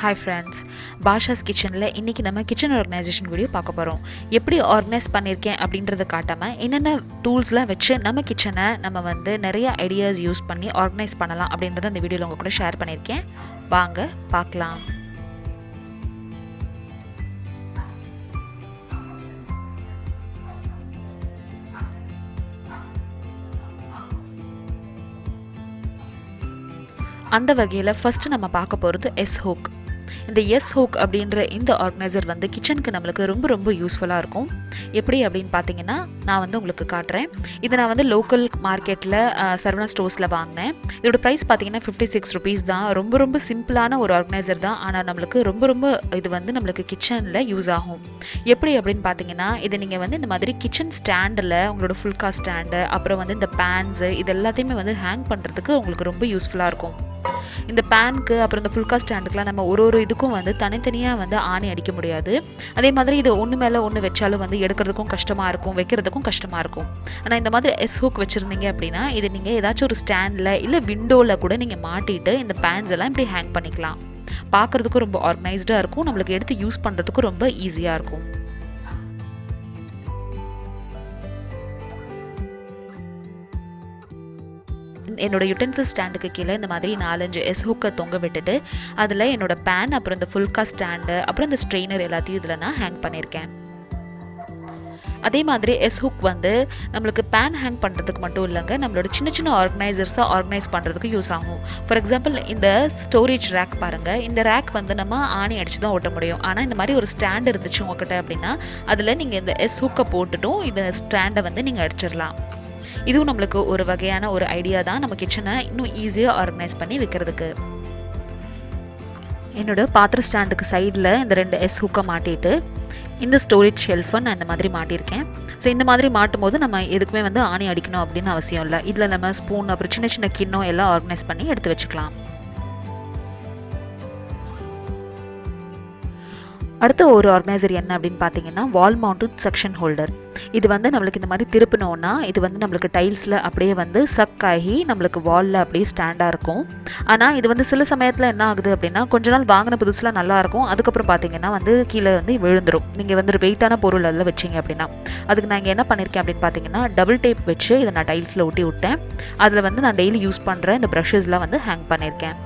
Hi friends, Basha's Kitchenல இன்னைக்கு நம்ம kitchen organisation video பார்க்க போறோம். எப்படி ஆர்கனைஸ் பண்ணிருக்கேன் அப்படின்றத காட்டாம என்னென்ன டூல்ஸ்லாம் வச்சு நம்ம கிச்சனை நம்ம வந்து நிறைய ஐடியாஸ் யூஸ் பண்ணி ஆர்கனைஸ் பண்ணலாம் அப்படின்றத இந்த வீடியோல உங்க கூட ஷேர் பண்ணிருக்கேன். வாங்க பார்க்கலாம். அந்த வகையில் ஃபர்ஸ்ட் நம்ம பார்க்க போகிறது ஹூக். இந்த ஹூக் அப்படின்ற இந்த ஆர்கனைசர் வந்து கிச்சனுக்கு நம்மளுக்கு ரொம்ப யூஸ்ஃபுல்லாக இருக்கும். எப்படி அப்படின்னு பார்த்தீங்கன்னா நான் வந்து உங்களுக்கு காட்டுறேன். இதை நான் வந்து லோக்கல் மார்க்கெட்டில் சரவணா ஸ்டோர்ஸில் வாங்கினேன். இதோட ப்ரைஸ் பார்த்தீங்கன்னா 56 rupees தான். ரொம்ப சிம்பிளான ஒரு ஆர்கனைசர் தான். ஆனால் நம்மளுக்கு ரொம்ப இது வந்து நம்மளுக்கு கிச்சனில் யூஸ் ஆகும். எப்படி அப்படின்னு பார்த்தீங்கன்னா இதை நீங்கள் வந்து இந்த மாதிரி கிச்சன் ஸ்டாண்டில் உங்களோட ஃபுல்கா ஸ்டாண்டு, அப்புறம் வந்து இந்த பேன்ஸு, இது எல்லாத்தையுமே வந்து ஹேங் பண்ணுறதுக்கு உங்களுக்கு ரொம்ப யூஸ்ஃபுல்லாக இருக்கும். இந்த பேனுக்கு அப்புறம் இந்த ஃபுல்கா ஸ்டாண்டுக்குலாம் நம்ம ஒரு இதுக்கும் வந்து தனித்தனியாக வந்து ஆணி அடிக்க முடியாது. அதே மாதிரி இது ஒன்று மேலே ஒன்று வச்சாலும் வந்து எடுக்கிறதுக்கும் கஷ்டமாக இருக்கும், வைக்கிறதுக்கும் கஷ்டமாக இருக்கும். ஆனால் இந்த மாதிரி ஹூக் வச்சுருந்தீங்க அப்படின்னா இது நீங்கள் ஏதாச்சும் ஒரு ஸ்டாண்டில் இல்லை விண்டோவில் கூட நீங்கள் மாட்டிட்டு இந்த பேன்ஸ் எல்லாம் இப்படி ஹேங் பண்ணிக்கலாம். பார்க்குறதுக்கும் ரொம்ப ஆர்கனைஸ்டாக இருக்கும், நம்மளுக்கு எடுத்து யூஸ் பண்ணுறதுக்கும் ரொம்ப ஈஸியாக இருக்கும். என்னோட யுட்டென்சில் ஸ்டாண்டுக்கு கீழே இந்த மாதிரி 4-5 ஹூக்கை தொங்க விட்டுட்டு அதில் என்னோட பேன், அப்புறம் இந்த ஃபுல்கா ஸ்டாண்டு, அப்புறம் இந்த ஸ்ட்ரெயினர் எல்லாத்தையும் இதில் நான் ஹேங் பண்ணியிருக்கேன். அதே மாதிரி ஹூக் வந்து நம்மளுக்கு பேன் ஹேங் பண்ணுறதுக்கு மட்டும் இல்லைங்க, நம்மளோட சின்ன ஆர்கனைசர்ஸாக ஆர்கனைஸ் பண்ணுறதுக்கு யூஸ் ஆகும். ஃபார் எக்ஸாம்பிள் இந்த ஸ்டோரேஜ் ரேக் பாருங்கள். இந்த ரேக் வந்து நம்ம ஆணி அடித்து தான் ஓட்ட முடியும். ஆனால் இந்த மாதிரி ஒரு ஸ்டாண்ட் இருந்துச்சு உங்ககிட்ட அப்படின்னா அதில் நீங்கள் இந்த ஹூக்கை போட்டுட்டும் இந்த ஸ்டாண்டை வந்து நீங்கள் அடிச்சிடலாம். இதுவும் நம்மளுக்கு ஒரு வகையான ஒரு ஐடியா தான், நம்ம கிச்சனை இன்னும் ஈஸியாக ஆர்கனைஸ் பண்ணி வைக்கிறதுக்கு. என்னோட பாத்திர ஸ்டாண்டுக்கு சைடில் இந்த 2 ஹூக்கை மாட்டிட்டு இந்த ஸ்டோரேஜ் ஷெல்ஃபை நான் இந்த மாதிரி மாட்டியிருக்கேன். ஸோ இந்த மாதிரி மாட்டும் போது நம்ம எதுக்குமே வந்து ஆணி அடிக்கணும் அப்படின்னு அவசியம் இல்லை. இதில் நம்ம ஸ்பூன், அப்புறம் சின்ன கிண்ணம் எல்லாம் ஆர்கனைஸ் பண்ணி எடுத்து வச்சுக்கலாம். அடுத்த ஒரு ஆர்கனைசர் என்ன அப்படின்னு பார்த்தீங்கன்னா வால் மவுண்டட் செக்ஷன் ஹோல்டர். இது வந்து நம்மளுக்கு இந்த மாதிரி திருப்பினோன்னா இது வந்து நம்மளுக்கு டைல்ஸில் அப்படியே வந்து சக் ஆகி நம்மளுக்கு வாலில் அப்படியே ஸ்டாண்டாக இருக்கும். ஆனால் இது வந்து சில சமயத்தில் என்ன ஆகுது அப்படின்னா கொஞ்ச நாள் வாங்கின புதுசில் நல்லாயிருக்கும், அதுக்கப்புறம் பார்த்தீங்கன்னா வந்து கீழே வந்து விழுந்துடும். நீங்கள் வந்து ஒரு வெயிட்டான பொருள் அதில் வச்சிங்க அப்படின்னா. அதுக்கு நான் இங்கே என்ன பண்ணியிருக்கேன் அப்படின்னு பார்த்தீங்கன்னா டபுள் டேப் வச்சு இதை நான் டைல்ஸில் ஒட்டி விட்டேன். அதில் வந்து நான் டெய்லி யூஸ் பண்ணுற இந்த ப்ரஷஸ்லாம் வந்து ஹேங் பண்ணியிருக்கேன்.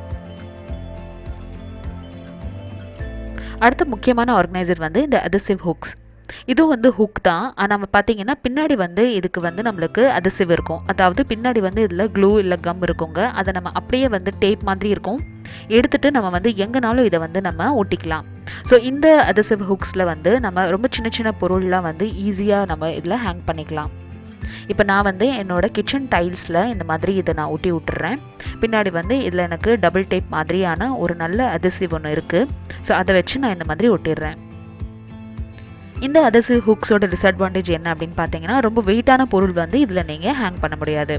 அடுத்த முக்கியமான ஆர்கனைசர் வந்து இந்த அதசிவ் ஹூக்ஸ். இதுவும் வந்து ஹூக் தான். ஆனால் நம்ம பார்த்தீங்கன்னா பின்னாடி வந்து இதுக்கு வந்து நம்மளுக்கு அதசிவ் இருக்கும். அதாவது பின்னாடி வந்து இதில் க்ளூ இல்லை கம் இருக்குங்க. அதை நம்ம அப்படியே வந்து டேப் மாதிரி இருக்கும், எடுத்துகிட்டு நம்ம வந்து எங்கேனாலும் இதை வந்து நம்ம ஒட்டிக்கலாம். ஸோ இந்த அதசிவ் ஹூக்ஸில் வந்து நம்ம ரொம்ப சின்ன பொருள்லாம் வந்து ஈஸியாக நம்ம இதில் ஹேங் பண்ணிக்கலாம். இப்போ நான் வந்து என்னோட கிச்சன் டைல்ஸில் இந்த மாதிரி இதை நான் ஒட்டி விட்டுறேன். பின்னாடி வந்து இதில் எனக்கு டபுள் டேப் மாதிரியான ஒரு நல்ல அதசிவ் ஒன்று இருக்குது. ஸோ அதை வச்சு நான் இந்த மாதிரி ஒட்டிடுறேன். இந்த அதசிவ் ஹூக்ஸோட டிஸ்அட்வான்டேஜ் என்ன அப்படின்னு பார்த்தீங்கன்னா ரொம்ப வெயிட்டான பொருள் வந்து இதில் நீங்கள் ஹேங் பண்ண முடியாது.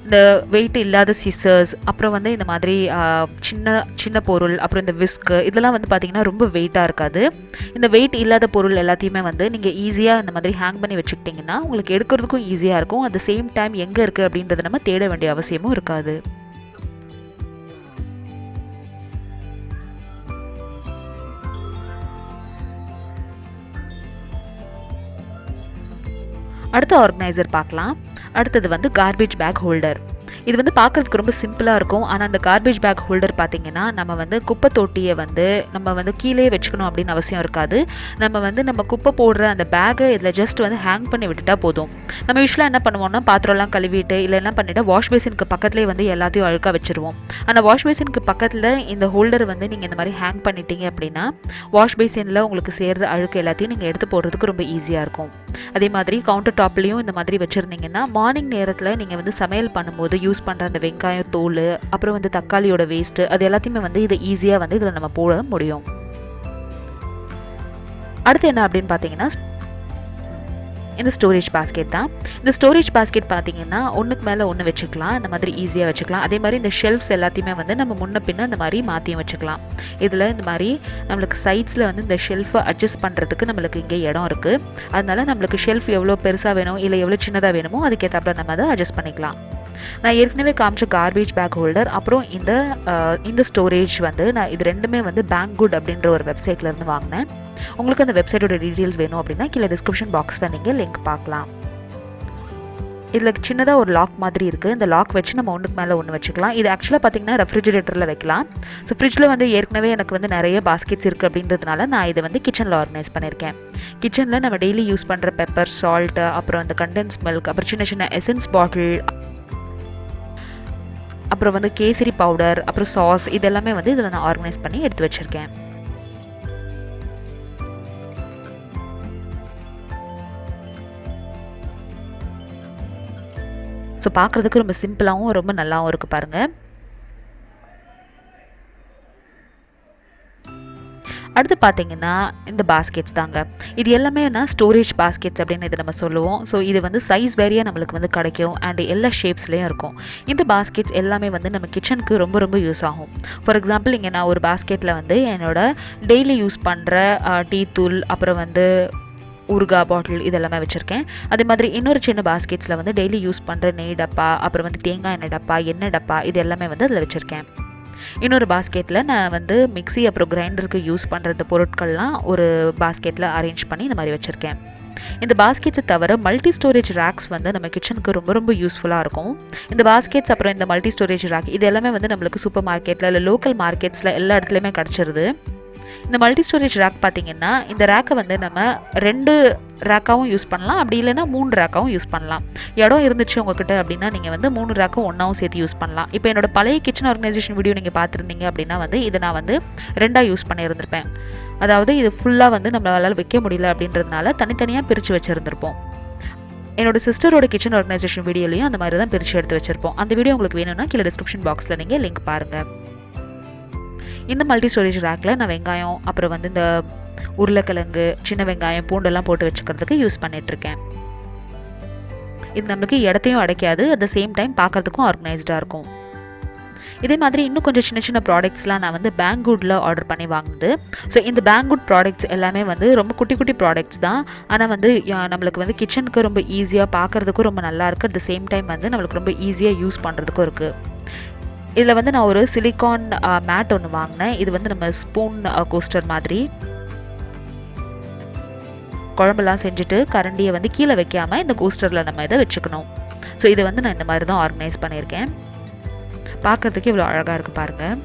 இந்த வெயிட் இல்லாத சிசர்ஸ், அப்புறம் வந்து இந்த மாதிரி சின்ன பொருள், அப்புறம் இந்த விஸ்க்கு, இதெல்லாம் வந்து பார்த்தீங்கன்னா ரொம்ப வெயிட்டாக இருக்காது. இந்த வெயிட் இல்லாத பொருள் எல்லாத்தையுமே வந்து நீங்கள் ஈஸியாக இந்த மாதிரி ஹேங் பண்ணி வச்சுக்கிட்டிங்கன்னா உங்களுக்கு எடுக்கிறதுக்கும் ஈஸியாக இருக்கும். அட் த சேம் டைம் எங்கே இருக்குது அப்படின்றத நம்ம தேட வேண்டிய அவசியமும் இருக்காது. அடுத்த ஆர்கனைசர் பார்க்கலாம். அடுத்தது வந்து கார்பேஜ் பேக் ஹோல்டர். இது வந்து பார்க்குறதுக்கு ரொம்ப சிம்பிளாக இருக்கும். ஆனால் அந்த கார்பேஜ் பேக் ஹோல்டர் பார்த்திங்கன்னா நம்ம வந்து குப்பை தொட்டியை வந்து நம்ம வந்து கீழே வச்சுக்கணும் அப்படின்னு அவசியம் இருக்காது. நம்ம குப்பை போடுற அந்த பேக்கை இதில் ஜஸ்ட் வந்து ஹேங் பண்ணி விட்டுட்டா போதும். நம்ம யூஸ்வலாக என்ன பண்ணுவோம்னா பாத்திரம்லாம் கழுவிட்டு இல்லை என்ன பண்ணிவிட்டு வாஷ் பேசினுக்கு பக்கத்துலேயே வந்து எல்லாத்தையும் அழுக்காக வச்சுருவோம். ஆனால் வாஷ் பேசினுக்கு பக்கத்தில் இந்த ஹோல்டர் வந்து நீங்கள் இந்த மாதிரி ஹேங் பண்ணிட்டீங்க அப்படின்னா வாஷ் பேசினில் உங்களுக்கு சேர்ற அழுக்கு எல்லாத்தையும் நீங்கள் எடுத்து போடுறதுக்கு ரொம்ப ஈஸியாக இருக்கும். அதே மாதிரி கவுண்டர் டாப்லேயும் இந்த மாதிரி வச்சுருந்தீங்கன்னா மார்னிங் நேரத்தில் நீங்கள் வந்து சமையல் பண்ணும்போது யூஸ் பண்ணுற அந்த வெங்காயம் தோல், அப்புறம் வந்து தக்காளியோட வேஸ்ட்டு, அது எல்லாத்தையுமே வந்து இதை ஈஸியாக வந்து இதில் நம்ம போட முடியும். அடுத்து என்ன அப்படின்னு பார்த்தீங்கன்னா இந்த ஸ்டோரேஜ் பாஸ்கெட் தான். இந்த ஸ்டோரேஜ் பாஸ்கெட் பார்த்தீங்கன்னா ஒன்றுக்கு மேலே ஒன்று வச்சுக்கலாம், இந்த மாதிரி ஈஸியாக வச்சுக்கலாம். அதே மாதிரி இந்த ஷெல்ஃப்ஸ் எல்லாத்தையுமே வந்து நம்ம முன்ன பின்ன இந்த மாதிரி மாற்றியும் வச்சுக்கலாம். இதில் இந்த மாதிரி நம்மளுக்கு சைட்ஸில் வந்து இந்த ஷெல்ஃபை அட்ஜஸ்ட் பண்ணுறதுக்கு நம்மளுக்கு இங்கே இடம் இருக்குது. அதனால நம்மளுக்கு ஷெல்ஃப் எவ்வளோ பெருசாக வேணும் இல்லை எவ்வளோ சின்னதாக வேணுமோ அதுக்கேற்றாப்புல நம்ம அதை அட்ஜஸ்ட் பண்ணிக்கலாம். நான் ஏற்கனவே காமிச்ச கார்பேஜ் பேக் ஹோல்டர் அப்புறம் இந்த ஸ்டோரேஜ் வந்து நான் இது ரெண்டுமே வந்து பேங்க் அப்படின்ற ஒரு வெப்சைட்லேருந்து வாங்கினேன். உங்களுக்கு அந்த வெப்சைட்டோட டீட்டெயில்ஸ் வேணும் அப்படின்னா கீழே டிஸ்கிரிப்ஷன் பாக்ஸில் நீங்கள் லிங்க் பார்க்கலாம். இதில் சின்னதாக ஒரு லாக் மாதிரி இருக்குது. இந்த லாக் வச்சு நம்ம ஒன்றுக்கு மேலே ஒன்று வச்சுக்கலாம். இது ஆக்சுவலாக பார்த்திங்கன்னா ரெஃப்ரிஜிரேட்டரில் வைக்கலாம். ஸோ ஃப்ரிட்ஜில் வந்து ஏற்கனவே எனக்கு வந்து நிறைய பாஸ்கெட்ஸ் இருக்குது அப்படின்றதுனால நான் இதை வந்து கிச்சனில் ஆர்கனைஸ் பண்ணியிருக்கேன். கிச்சனில் நம்ம டெய்லி யூஸ் பண்ணுற பெப்பர், சால்ட்டு, அப்புறம் இந்த கண்டென்ஸ் மில்க், அப்புறம் சின்ன சின்ன எசன்ஸ் பாட்டில், அப்புறம் வந்து கேசரி பவுடர், அப்புறம் சாஸ், இதெல்லாமே வந்து இதில் நான் ஆர்கனைஸ் பண்ணி எடுத்து வச்சுருக்கேன். ஸோ பார்க்குறதுக்கு ரொம்ப சிம்பிளாகவும் ரொம்ப நல்லாவும் இருக்குது பாருங்கள். அடுத்து பார்த்தீங்கன்னா இந்த பாஸ்கெட்ஸ் தாங்க. இது எல்லாமே ஸ்டோரேஜ் பாஸ்கெட்ஸ் அப்படின்னு இது நம்ம சொல்லுவோம். ஸோ இது வந்து சைஸ் வேரியாக நம்மளுக்கு வந்து கிடைக்கும் அண்ட் எல்லா ஷேப்ஸ்லேயும் இருக்கும். இந்த பாஸ்கெட்ஸ் எல்லாமே வந்து நம்ம கிச்சனுக்கு ரொம்ப ரொம்ப யூஸ் ஆகும். ஃபார் எக்ஸாம்பிள் இங்கே நான் ஒரு பாஸ்கெட்டில் வந்து என்னோட டெய்லி யூஸ் பண்ணுற டீ தூள், அப்புறம் வந்து ஊறுகாய் பாட்டில் இதெல்லாமே வச்சுருக்கேன். அதே மாதிரி இன்னொரு சின்ன பாஸ்கெட்ஸில் வந்து டெய்லி யூஸ் பண்ணுற நெய் டப்பா, அப்புறம் வந்து தேங்காய் எண்ணெய் டப்பா, எண்ணெய் டப்பா, இது எல்லாமே வந்து அதில் வச்சுருக்கேன். இன்னொரு பாஸ்கெட்டில் நான் வந்து மிக்ஸி அப்புறம் கிரைண்டருக்கு யூஸ் பண்ணுற பொருட்கள்லாம் ஒரு பாஸ்கெட்டில் அரேஞ்ச் பண்ணி இந்த மாதிரி வச்சுருக்கேன். இந்த பாஸ்கெட்ஸை தவிர மல்டி ஸ்டோரேஜ் ரேக்ஸ் வந்து நம்ம கிச்சனுக்கு ரொம்ப ரொம்ப யூஸ்ஃபுல்லாக இருக்கும். இந்த பாஸ்கெட்ஸ் அப்புறம் இந்த மல்டி ஸ்டோரேஜ் ரேக் இது எல்லாமே வந்து நம்மளுக்கு சூப்பர் மார்க்கெட்டில் இல்லை லோக்கல் மார்க்கெட்ஸில் எல்லா இடத்துலையுமே கிடச்சிருது. இந்த மல்டி ஸ்டோரேஜ் ரேக் பார்த்திங்கன்னா இந்த ரேக்கை வந்து நம்ம 2 ரேக்காகவும் யூஸ் பண்ணலாம், அப்படி இல்லைன்னா 3 ரேக்காகவும் யூஸ் பண்ணலாம். இடம் இருந்துச்சு உங்ககிட்ட அப்படின்னா நீங்கள் வந்து 3 ரேக்கும் ஒன்றாவும் சேர்த்து யூஸ் பண்ணலாம். இப்போ என்னோட பழைய கிச்சன் ஆர்கனைசேஷன் வீடியோ நீங்கள் பார்த்துருந்தீங்க அப்படின்னா வந்து இதை நான் வந்து 2ஆக யூஸ் பண்ணியிருந்திருப்பேன். அதாவது இது ஃபுல்லாக வந்து நம்மளால் வைக்க முடியல அப்படின்றதுனால தனித்தனியாக பிரித்து வச்சுருந்துருப்போம். என்னோட சிஸ்டரோட கிச்சன் ஆர்கனைசேஷன் வீடியோலையும் அந்த மாதிரி தான் பிரித்து எடுத்து வச்சுருப்போம். அந்த வீடியோ உங்களுக்கு வேணும்னா கீழே டிஸ்கிரிப்ஷன் பாக்ஸில் நீங்கள் லிங்க் பாருங்கள். இந்த மல்டி ஸ்டோரேஜ் ரேக்கில் நான் வெங்காயம், அப்புறம் வந்து இந்த உருளைக்கிழங்கு, சின்ன வெங்காயம், பூண்டெல்லாம் போட்டு வச்சுக்கிறதுக்கு யூஸ் பண்ணிகிட்ருக்கேன். இது நம்மளுக்கு இடத்தையும் அடைக்காது, அட் த சேம் டைம் பார்க்குறதுக்கும் ஆர்கனைஸ்டாக இருக்கும். இதே மாதிரி இன்னும் கொஞ்சம் சின்ன சின்ன ப்ராடக்ட்ஸ்லாம் நான் வந்து பேங்குட்டில் ஆர்டர் பண்ணி வாங்குது. ஸோ இந்த பேங்குட் ப்ராடக்ட்ஸ் எல்லாமே வந்து ரொம்ப குட்டி குட்டி ப்ராடக்ட்ஸ் தான். ஆனால் வந்து நம்மளுக்கு வந்து கிச்சனுக்கு ரொம்ப ஈஸியாக, பார்க்குறதுக்கும் ரொம்ப நல்லா இருக்குது. அட் த சேம் டைம் வந்து நம்மளுக்கு ரொம்ப ஈஸியாக யூஸ் பண்ணுறதுக்கும் இருக்குது. இதில் வந்து நான் ஒரு சிலிக்கான் மேட் ஒன்று வாங்கினேன். இது வந்து நம்ம ஸ்பூன் கோஸ்டர் மாதிரி. குழம்புலாம் செஞ்சுட்டு கரண்டியை வந்து கீழே வைக்காமல் இந்த கோஸ்டரில் நம்ம இதை வச்சுக்கணும். ஸோ இதை வந்து நான் இந்த மாதிரி தான் ஆர்கனைஸ் பண்ணியிருக்கேன். பார்க்குறதுக்கு இவ்வளோ அழகாக இருக்குது பாருங்கள்.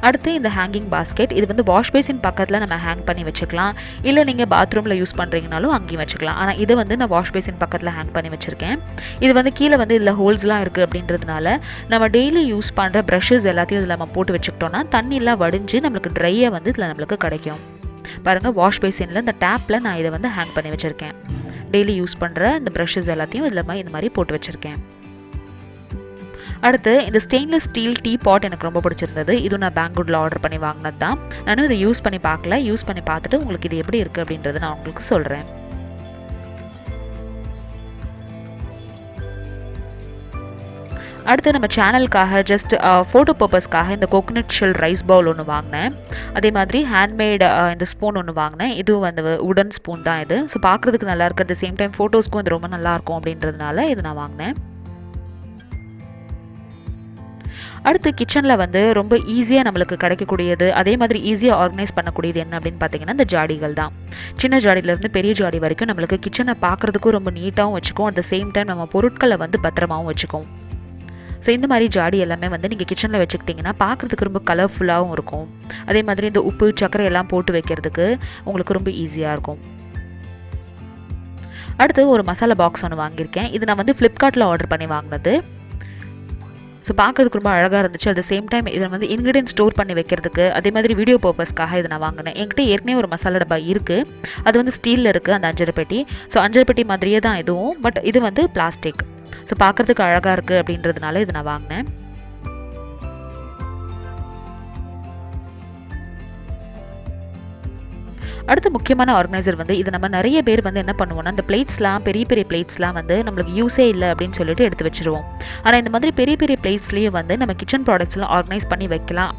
அடுத்து இந்த ஹேங்கிங் பாஸ்கெட், இது வந்து வாஷ் பேசின் பக்கத்தில் நம்ம ஹேங் பண்ணி வச்சுக்கலாம். இல்லை நீங்கள் பாத்ரூமில் யூஸ் பண்ணுறீங்கனாலும் அங்கேயும் வச்சுக்கலாம். ஆனால் இதை வந்து நான் வாஷ் பேசின் பக்கத்தில் ஹேங் பண்ணி வச்சுருக்கேன். இது வந்து கீழே வந்து இதில் ஹோல்ஸ்லாம் இருக்குது அப்படின்றதுனால நம்ம டெய்லி யூஸ் பண்ணுற ப்ரஷஸ் எல்லாத்தையும் இதில் நம்ம போட்டு வச்சுக்கிட்டோன்னா தண்ணியெலாம் வடிஞ்சு நம்மளுக்கு ட்ரையாக வந்து இதில் நம்மளுக்கு கிடைக்கும். பாருங்கள், வாஷ் பேசினில் இந்த டேப்பில் நான் இதை வந்து ஹேங் பண்ணி வச்சுருக்கேன். டெய்லி யூஸ் பண்ணுற இந்த ப்ரஷஸ் எல்லாத்தையும் இதில் இந்த மாதிரி போட்டு வச்சுருக்கேன். அடுத்து இந்த ஸ்டெயின்லெஸ் ஸ்டீல் டீ பாட் எனக்கு ரொம்ப பிடிச்சிருந்தது. இதுவும் நான் பேங்குட்டில் ஆர்டர் பண்ணி வாங்கினது தான். நானும் இதை யூஸ் பண்ணி பார்க்கல. யூஸ் பண்ணி பார்த்துட்டு உங்களுக்கு இது எப்படி இருக்குது அப்படின்றத நான் உங்களுக்கு சொல்கிறேன். அடுத்து நம்ம சேனலுக்காக ஜஸ்ட் ஃபோட்டோ பர்பஸ்க்காக இந்த கோகோனட் ஷெல் ரைஸ் பவுல் ஒன்று வாங்கினேன். அதே மாதிரி ஹேண்ட்மேட் இந்த ஸ்பூன் ஒன்று வாங்கினேன். இதுவும் அந்த உடன் ஸ்பூன் தான் இது. ஸோ பார்க்குறதுக்கு நல்லா இருக்குது. அட் த சேம் டைம் ஃபோட்டோஸ்க்கும் இது ரொம்ப நல்லாயிருக்கும் அப்படின்றதுனால இது நான் வாங்கினேன். அடுத்து கிச்சனில் வந்து ரொம்ப ஈஸியாக நம்மளுக்கு கிடைக்கக்கூடியது, அதே மாதிரி ஈஸியாக ஆர்கனைஸ் பண்ணக்கூடியது என்ன அப்படின்னு பார்த்தீங்கன்னா இந்த ஜாடிகள் தான். சின்ன ஜாடியிலேருந்து பெரிய ஜாடி வரைக்கும் நம்மளுக்கு கிச்சனை பார்க்குறதுக்கும் ரொம்ப நீட்டாகவும் வச்சுக்கும். அட் த சேம் டைம் நம்ம பொருட்களை வந்து பத்திரமாகவும் வச்சுக்கும். ஸோ இந்த மாதிரி ஜாடி எல்லாமே வந்து நீங்கள் கிச்சனில் வச்சுக்கிட்டிங்கன்னா பார்க்குறதுக்கு ரொம்ப கலர்ஃபுல்லாகவும் இருக்கும். அதே மாதிரி இந்த உப்பு, சர்க்கரை எல்லாம் போட்டு வைக்கிறதுக்கு உங்களுக்கு ரொம்ப ஈஸியாக இருக்கும். அடுத்து ஒரு மசாலா பாக்ஸ் ஒன்று வாங்கியிருக்கேன். இது நான் வந்து ஃப்ளிப்கார்ட்டில் ஆர்டர் பண்ணி வாங்கினது. ஸோ பார்க்கறதுக்கு ரொம்ப அழகாக இருந்துச்சு. அட் த சேம் டைம் இதில் வந்து இன்க்ரீடியன்ட் ஸ்டோர் பண்ணி வைக்கிறதுக்கு, அதே மாதிரி வீடியோ பர்பஸ்க்காக இதை நான் வாங்கினேன். என்கிட்ட ஏற்கனவே ஒரு மசாலா டப்பா இருக்குது. அது வந்து ஸ்டீலில் இருக்குது, அந்த 5 பெட்டி. ஸோ 5 பெட்டி மாதிரியே தான் இதுவும், பட் இது வந்து பிளாஸ்டிக். ஸோ பார்க்குறதுக்கு அழகாக இருக்குது அப்படின்றதுனால இது நான் வாங்கினேன். அடுத்து முக்கியமான ஆர்கனைசர் வந்து இது நம்ம நிறைய பேர் வந்து என்ன பண்ணுவோம்னா, இந்த பிளேட்ஸ்லாம் பெரிய பெரிய பிளேட்ஸ்லாம் வந்து நம்மளுக்கு யூஸே இல்லை அப்படின்னு சொல்லிட்டு எடுத்து வச்சுருவோம். ஆனால் இந்த மாதிரி பெரிய பெரிய பிளேட்ஸ்லேயே வந்து நம்ம கிச்சன் ப்ராடக்ட்ஸ்லாம் ஆர்கனைஸ் பண்ணி வைக்கலாம்.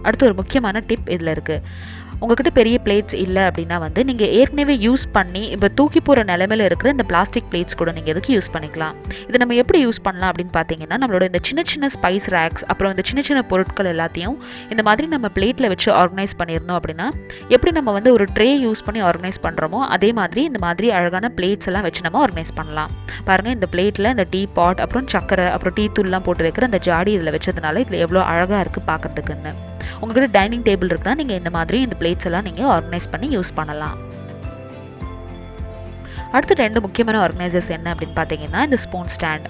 அடுத்து ஒரு முக்கியமான டிப் இதில் இருக்குது. உங்ககிட்ட பெரிய பிளேட்ஸ் இல்லை அப்படின்னா வந்து நீங்கள் ஏற்கனவே யூஸ் பண்ணி இப்போ தூக்கி போகிற நிலைமையில் இருக்கிற இந்த பிளாஸ்டிக் பிளேட்ஸ் கூட நீங்கள் எதுக்கு யூஸ் பண்ணிக்கலாம். இதை நம்ம எப்படி யூஸ் பண்ணலாம் அப்படின்னு பார்த்தீங்கன்னா, நம்மளோட இந்த சின்ன சின்ன ஸ்பைஸ் ரேக்ஸ் அப்புறம் இந்த சின்ன சின்ன பொருட்கள் எல்லாத்தையும் இந்த மாதிரி நம்ம பிளேட்டில் வச்சு ஆர்கனைஸ் பண்ணியிருந்தோம் அப்படின்னா, எப்படி நம்ம வந்து ஒரு ட்ரே யூஸ் பண்ணி ஆர்கனைஸ் பண்ணுறோமோ அதே மாதிரி இந்த மாதிரி அழகான பிளேட்ஸ் எல்லாம் வச்சு நம்ம ஆர்கனைஸ் பண்ணலாம். பாருங்கள், இந்த பிளேட்டில் இந்த டீ பாட் அப்புறம் சக்கரை அப்புறம் டீ தூள்லாம் போட்டு வைக்கிற அந்த ஜாடி இதில் வச்சதுனால இதில் எவ்வளோ அழகாக இருக்குது பார்க்குறதுக்குன்னு. உங்கள்கிட்ட டைனிங் டேபிள் இருக்குன்னா நீங்கள் இந்த மாதிரி இந்த பிளேட்ஸ் எல்லாம் நீங்கள் ஆர்கனைஸ் பண்ணி யூஸ் பண்ணலாம். அடுத்து 2 முக்கியமான ஆர்கனைசர்ஸ் என்ன அப்படின்னு பார்த்தீங்கன்னா, இந்த ஸ்பூன் ஸ்டாண்ட்.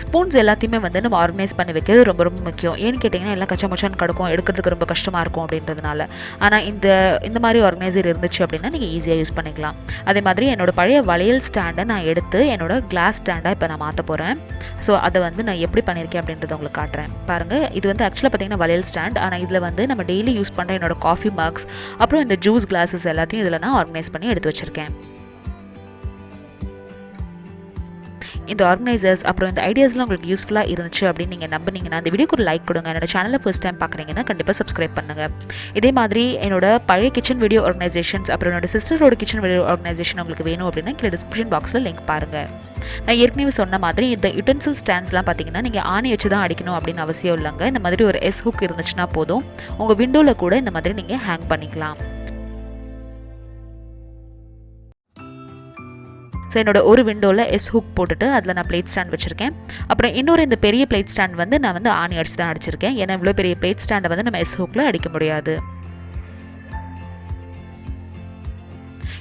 ஸ்பூன்ஸ் எல்லாத்தையுமே வந்து நம்ம ஆர்கனைஸ் பண்ணி வைக்கிறது ரொம்ப ரொம்ப முக்கியம். ஏன்னு கேட்டிங்கன்னா எல்லாம் கச்சமுச்சான்னு கிடக்கும், எடுக்கிறதுக்கு ரொம்ப கஷ்டமாக இருக்கும் அப்படின்றதுனால. ஆனால் இந்த மாதிரி ஆர்கனைசர் இருந்துச்சு அப்படின்னா நீங்கள் ஈஸியாக யூஸ் பண்ணிக்கலாம். அதே மாதிரி என்னோடய பழைய வளையல் ஸ்டாண்டை நான் எடுத்து என்னோடய கிளாஸ் ஸ்டாண்டாக இப்போ நான் மாற்ற போகிறேன். ஸோ அதை வந்து நான் எப்படி பண்ணியிருக்கேன் அப்படின்றத உங்களுக்கு காட்டுறேன். பாருங்கள், இது வந்து ஆக்சுவலாக பார்த்திங்கன்னா வளையல் ஸ்டாண்ட். ஆனால் இதில் வந்து நம்ம டெய்லி யூஸ் பண்ணுற என்னோடய காஃபி மக்ஸ் அப்புறம் இந்த ஜூஸ் கிளாஸஸ் எல்லாத்தையும் இதில் நான் ஆர்கனைஸ் பண்ணி எடுத்து வச்சுருக்கேன். இந்த ஆர்கனைசர்ஸ் அப்புறம் இந்த ஐடியாஸ்லாம் உங்களுக்கு யூஸ்ஃபுல்லாக இருந்துச்சு அப்படின்னு நீங்கள் நம்பினீங்கன்னா இந்த வீடியோக்கு ஒரு லைக் கொடுங்க. என்னோட சேனலை ஃபர்ஸ்ட் டைம் பார்க்குறீங்கன்னா கண்டிப்பாக சப்ஸ்கிரைப் பண்ணுங்கள். இதே மாதிரி என்னோட பழைய கிச்சன் வீடியோ ஆர்கனைசேஷன்ஸ் அப்புறம் என்னோட சிஸ்டரோட கிச்சன் வீடியோ ஆர்கனைசேஷன் உங்களுக்கு வேணும் அப்படின்னா கீழே டிஸ்கிரிப்ஷன் பாக்ஸில் லிங்க் பாருங்கள். நான் ஏற்கனவே சொன்ன மாதிரி இந்த யுட்டென்சில் ஸ்டாண்ட்ஸ்லாம் பார்த்தீங்கன்னா நீங்கள் ஆணி வச்சு தான் அடிக்கணும் அப்படின்னு அவசியம் இல்லைங்க. இந்த மாதிரி ஒரு எஸ் ஹுக் இருந்துச்சுன்னா போதும். உங்கள் விண்டோவில் கூட இந்த மாதிரி நீங்கள் ஹேங் பண்ணிக்கலாம். ஸோ என்னோட ஒரு விண்டோவில் எஸ் ஹுக் போட்டுட்டு அதில் நான் பிளேட் ஸ்டாண்ட் வச்சுருக்கேன். அப்புறம் இன்னொரு இந்த பெரிய பிளேட் ஸ்டாண்ட் வந்து நான் வந்து ஆணி அடிச்சு தான் அடிச்சிருக்கேன். ஏன்னா இவ்வளோ பெரிய பிளேட் ஸ்டாண்டை வந்து நம்ம எஸ் ஹுக்கில் அடிக்க முடியாது.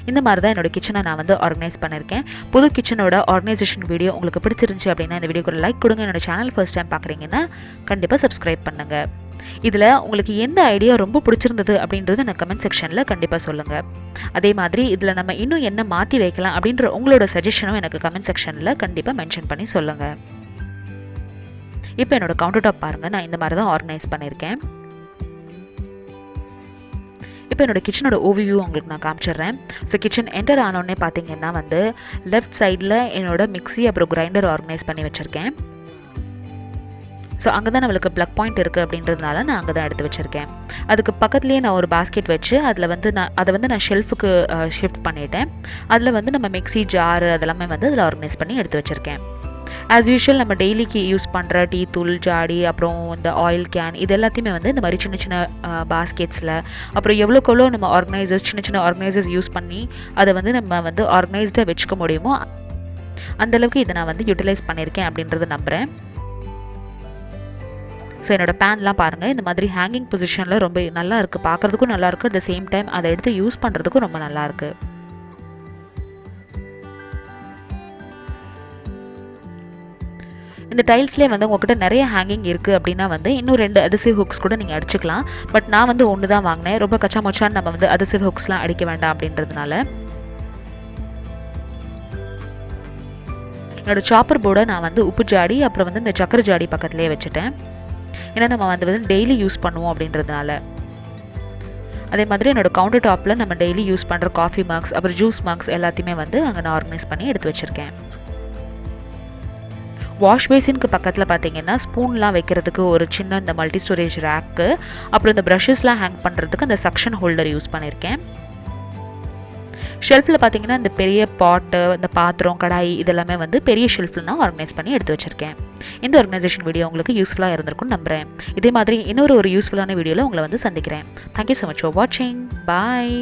இந்த மாதிரி தான் என்னோட கிச்சனை நான் வந்து ஆர்கனைஸ் பண்ணியிருக்கேன். புது கிச்சனோட ஆர்கனைசேஷன் வீடியோ உங்களுக்கு பிடிச்சிருந்துச்சு அப்படின்னா இந்த வீடியோக்கு ஒரு லைக் கொடுங்க. என்னோட சேனல் ஃபர்ஸ்ட் டைம் பார்க்குறீங்கன்னா கண்டிப்பாக சப்ஸ்கிரைப் பண்ணுங்கள். இதில் உங்களுக்கு எந்த ஐடியா ரொம்ப பிடிச்சிருந்தது அப்படின்றது நான் கமெண்ட் செக்ஷனில் கண்டிப்பாக சொல்லுங்கள். அதே மாதிரி இதில் நம்ம இன்னும் என்ன மாற்றி வைக்கலாம் அப்படின்ற உங்களோட சஜஷனும் எனக்கு கமெண்ட் செக்ஷனில் கண்டிப்பாக மென்ஷன் பண்ணி சொல்லுங்கள். இப்போ என்னோட கவுண்டர் டாப் பாருங்கள், நான் இந்த மாதிரி தான் ஆர்கனைஸ் பண்ணியிருக்கேன். இப்போ என்னோட கிச்சனோட ஓவியூ உங்களுக்கு நான் காமிச்சிடுறேன். ஸோ கிச்சன் என்டர் ஆனோடனே பார்த்தீங்கன்னா வந்து லெஃப்ட் சைடில் என்னோட மிக்ஸி அப்புறம் கிரைண்டர் ஆர்கனைஸ் பண்ணி வச்சுருக்கேன். ஸோ அங்கே தான் நம்மளுக்கு ப்ளக் பாயிண்ட் இருக்குது அப்படின்றதுனால நான் அங்கே தான் எடுத்து வச்சுருக்கேன். அதுக்கு பக்கத்துலேயே நான் ஒரு பாஸ்கெட் வச்சு அதில் வந்து நான் ஷெல்ஃபுக்கு ஷிஃப்ட் பண்ணிவிட்டேன். அதில் வந்து நம்ம மிக்ஸி ஜாரு அதெல்லாமே வந்து அதில் ஆர்கனைஸ் பண்ணி எடுத்து வச்சுருக்கேன். ஆஸ் யூஷுவல் நம்ம டெய்லிக்கு யூஸ் பண்ணுற டீ தூள் ஜாடி அப்புறம் இந்த ஆயில் கேன் இது எல்லாத்தையுமே வந்து இந்த மாதிரி சின்ன சின்ன பாஸ்கெட்ஸில் அப்புறம் எவ்வளோக்கு நம்ம ஆர்கனைசர்ஸ் சின்ன சின்ன ஆர்கனைசர்ஸ் யூஸ் பண்ணி அதை வந்து நம்ம வந்து ஆர்கனைஸ்டாக வச்சுக்க முடியுமோ அந்தளவுக்கு இதை நான் வந்து யூட்டிலைஸ் பண்ணியிருக்கேன் அப்படின்றத நம்புகிறேன். ஸோ என்னோடய பேன்லாம் பாருங்கள், இந்த மாதிரி ஹேங்கிங் பொசிஷனில் ரொம்ப நல்லா இருக்குது, பார்க்குறதுக்கும் நல்லாயிருக்கு. அட் த சேம் டைம் அதை எடுத்து யூஸ் பண்ணுறதுக்கும் ரொம்ப நல்லாயிருக்கு. இந்த டைல்ஸ்லேயே வந்து உங்கள்கிட்ட நிறைய ஹேங்கிங் இருக்குது அப்படின்னா வந்து இன்னும் 2 adhesive ஹுக்ஸ் கூட நீங்கள் அடிச்சுக்கலாம். பட் நான் வந்து ஒன்று தான் வாங்கினேன். ரொம்ப கச்சா மொச்சான்னு நம்ம வந்து adhesive ஹுக்ஸ்லாம் அடிக்க வேண்டாம் அப்படின்றதுனால. என்னோடய சாப்பர் போர்டை நான் வந்து உப்பு ஜாடி அப்புறம் வந்து இந்த சக்கரை ஜாடி பக்கத்துலேயே வச்சுட்டேன். ஏன்னா நம்ம வந்து டெய்லி யூஸ் பண்ணுவோம் அப்படின்றதுனால. அதே மாதிரி என்னோடய கவுண்டர் டாப்பில் நம்ம டெய்லி யூஸ் பண்ணுற காஃபி மக்ஸ் அப்புறம் ஜூஸ் மக்ஸ் எல்லாத்தையுமே வந்து அங்கே நான் ஆர்கனைஸ் பண்ணி எடுத்து வச்சுருக்கேன். வாஷ் பேசினுக்கு பக்கத்தில் பார்த்தீங்கன்னா ஸ்பூன்லாம் வைக்கிறதுக்கு ஒரு சின்ன இந்த மல்டி ஸ்டோரேஜ் ரேக்கு அப்புறம் இந்த ப்ரஷஸ்லாம் ஹேங் பண்ணுறதுக்கு அந்த சக்ஷன் ஹோல்டர் யூஸ் பண்ணியிருக்கேன். ஷெல்ஃபில் பார்த்தீங்கன்னா இந்த பெரிய பாட்டு இந்த பாத்திரம் கடாய் இதெல்லாமே வந்து பெரிய ஷெல்ஃபில் நான் ஆர்கனைஸ் பண்ணி எடுத்து வச்சுருக்கேன். இந்த ஆர்கனைசேஷன் வீடியோ உங்களுக்கு யூஸ்ஃபுல்லாக இருந்திருக்கும்னு நம்புகிறேன். இதே மாதிரி இன்னொரு யூஸ்ஃபுல்லான வீடியோவில் உங்களை வந்து சந்திக்கிறேன். தேங்க்யூ ஸோ மச் ஃபார் வாட்சிங். பாய்.